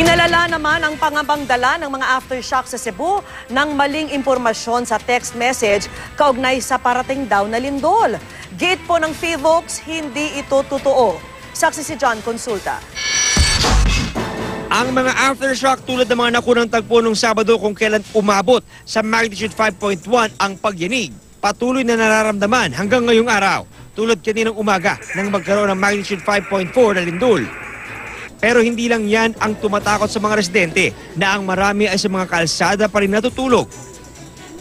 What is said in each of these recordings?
Pinalala naman ang pangambang dala ng mga aftershock sa Cebu ng maling impormasyon sa text message kaugnay sa parating daw na lindol. Gate po ng PHIVOLCS, hindi ito totoo. Saksi si John Consulta. Ang mga aftershock tulad ng mga nakunang tagpo nung Sabado kung kailan umabot sa magnitude 5.1 ang pagyanig, patuloy na nararamdaman hanggang ngayong araw. Tulad kaninang umaga nang magkaroon ng magnitude 5.4 na lindol. Pero hindi lang yan ang tumatakot sa mga residente na ang marami ay sa mga kalsada pa rin natutulog.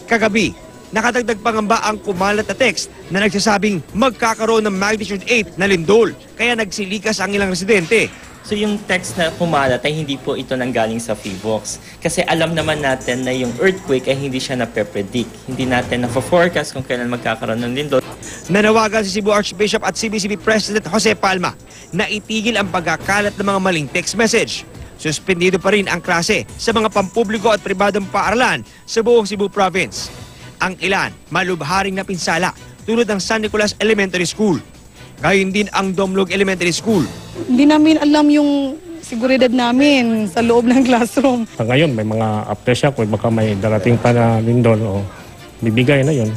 Kagabi, nakadagdag pangamba ang kumalat na text na nagsasabing magkakaroon ng magnitude 8 na lindol. Kaya nagsilikas ang ilang residente. So yung text na kumalat ay hindi po ito nanggaling sa PHIVOLCS. Kasi alam naman natin na yung earthquake ay hindi siya nape-predict. Hindi natin na-forecast kung kailan magkakaroon ng lindol. Nanawagan si Cebu Archbishop at CBCP President Jose Palma na itigil ang pagkakalat ng mga maling text message. Suspendido pa rin ang klase sa mga pampubliko at pribadong paaralan sa buong Cebu Province. Ang ilan, malubharing na pinsala tulad ng San Nicolas Elementary School. Gayon din ang Domlog Elementary School. Hindi namin alam yung seguridad namin sa loob ng classroom. Ngayon may mga aftershock, baka may darating pa na lindol o bibigay na yun.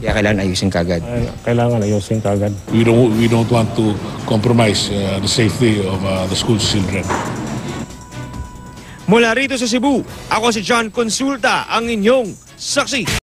Kaya kailangan ayusin kagad. Kailangan ayusin kagad. We don't want to compromise the safety of the school children. Mula rito sa Cebu, ako si John Consulta, ang inyong saksi.